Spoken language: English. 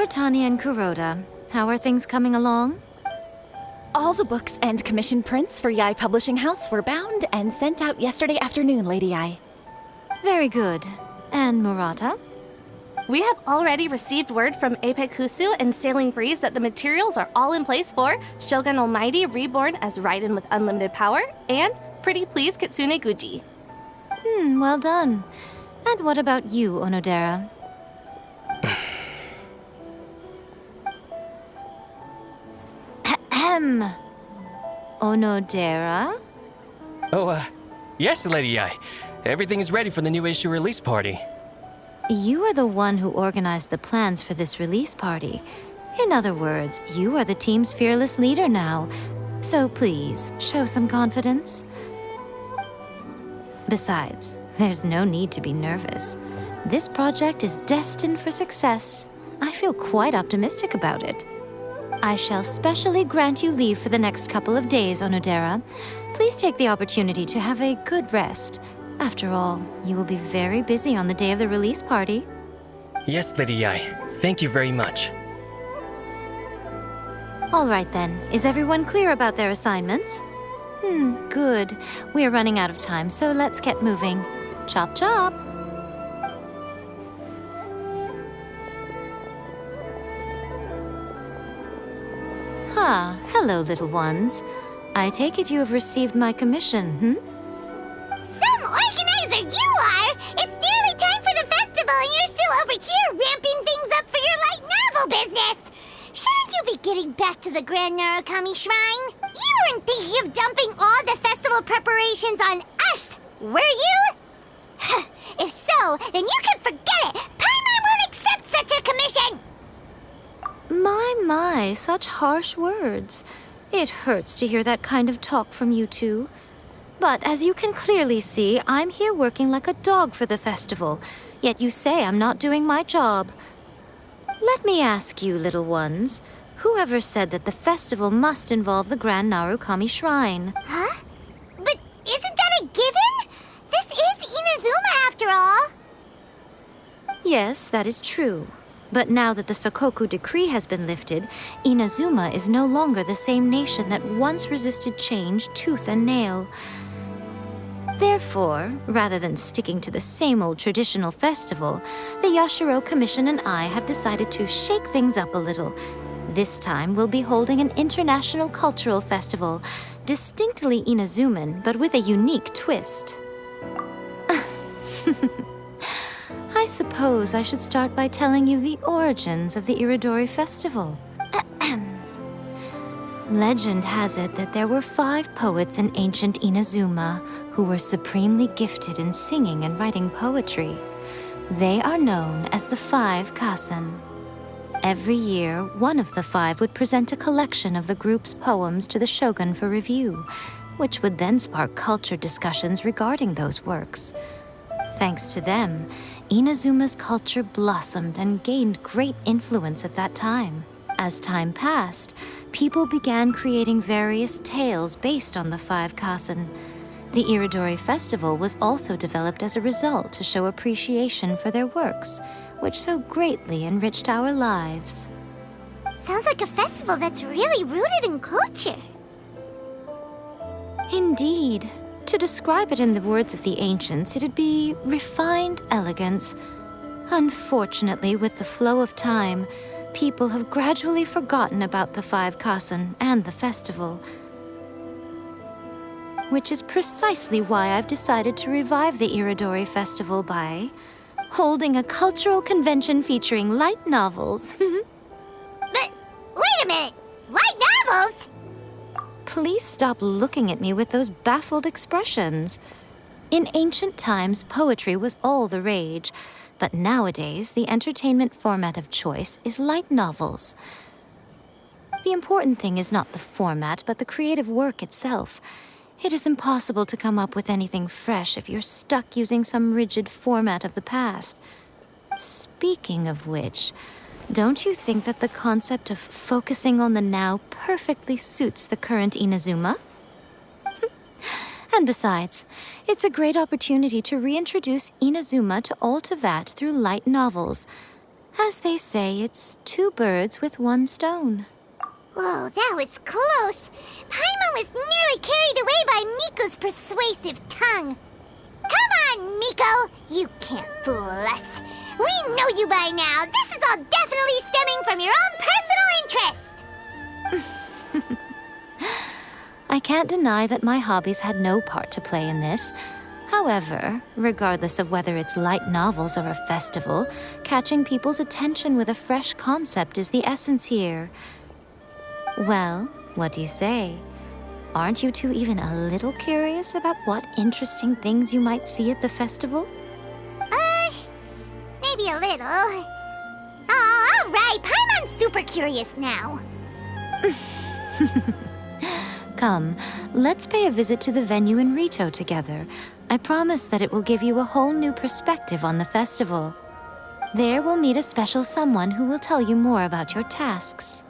Aratani and Kuroda, how are things coming along? All the books and commission prints for Yai Publishing House were bound and sent out yesterday afternoon, Lady Yai. Very good. And Murata? We have already received word from Apekusu and Sailing Breeze that the materials are all in place for Shogun Almighty reborn as Raiden with unlimited power and Pretty Please Kitsune Guji. Well done. And what about you, Onodera? Ahem. Onodera? Oh, yes, Lady Yai. Everything is ready for the new issue release party. You are the one who organized the plans for this release party. In other words, you are the team's fearless leader now. So please, show some confidence. Besides, there's no need to be nervous. This project is destined for success. I feel quite optimistic about it. I shall specially grant you leave for the next couple of days, Onodera. Please take the opportunity to have a good rest. After all, you will be very busy on the day of the release party. Yes, Lady Yai. Thank you very much. All right then, is everyone clear about their assignments? Good. We are running out of time, so let's get moving. Chop chop! Hello, little ones. I take it you have received my commission, Some organizer you are! It's nearly time for the festival and you're still over here ramping things up for your light novel business! Shouldn't you be getting back to the Grand Narukami Shrine? You weren't thinking of dumping all the festival preparations on us, were you? If so, then you can forget it! Paimon won't accept such a commission! My, such harsh words. It hurts to hear that kind of talk from you two. But as you can clearly see, I'm here working like a dog for the festival, yet you say I'm not doing my job. Let me ask you, little ones, whoever said that the festival must involve the Grand Narukami Shrine? Huh? But isn't that a given? This is Inazuma after all. Yes, that is true. But now that the Sokoku decree has been lifted, Inazuma is no longer the same nation that once resisted change tooth and nail. Therefore, rather than sticking to the same old traditional festival, the Yashiro Commission and I have decided to shake things up a little. This time, we'll be holding an international cultural festival, distinctly Inazuman, but with a unique twist. I suppose I should start by telling you the origins of the Iridori Festival. Legend has it that there were 5 poets in ancient Inazuma who were supremely gifted in singing and writing poetry. They are known as the 5 Kasen. Every year, one of the 5 would present a collection of the group's poems to the shogun for review, which would then spark culture discussions regarding those works. Thanks to them, Inazuma's culture blossomed and gained great influence at that time. As time passed, people began creating various tales based on the 5 Kasen. The Iridori Festival was also developed as a result to show appreciation for their works, which so greatly enriched our lives. Sounds like a festival that's really rooted in culture. Indeed. To describe it in the words of the ancients, it'd be refined elegance. Unfortunately, with the flow of time, people have gradually forgotten about the 5 Kasen and the festival. Which is precisely why I've decided to revive the Iridori Festival by holding a cultural convention featuring light novels. But wait a minute! Light novels? Please stop looking at me with those baffled expressions. In ancient times, poetry was all the rage, but nowadays, the entertainment format of choice is light novels. The important thing is not the format, but the creative work itself. It is impossible to come up with anything fresh if you're stuck using some rigid format of the past. Speaking of which, don't you think that the concept of focusing on the now perfectly suits the current Inazuma? And besides, it's a great opportunity to reintroduce Inazuma to all Teyvat through light novels. As they say, it's two birds with one stone. Whoa, that was close. Paimon was nearly carried away by Miko's persuasive tongue. Come on, Miko! You can't fool us. We know you by now. This is all definitely stemming from your own personal interest. I can't deny that my hobbies had no part to play in this. However, regardless of whether it's light novels or a festival, catching people's attention with a fresh concept is the essence here. Well, what do you say? Aren't you two even a little curious about what interesting things you might see at the festival? Maybe a little. Oh, all right. Paimon's super curious now. Come, let's pay a visit to the venue in Rito together. I promise that it will give you a whole new perspective on the festival. There we'll meet a special someone who will tell you more about your tasks.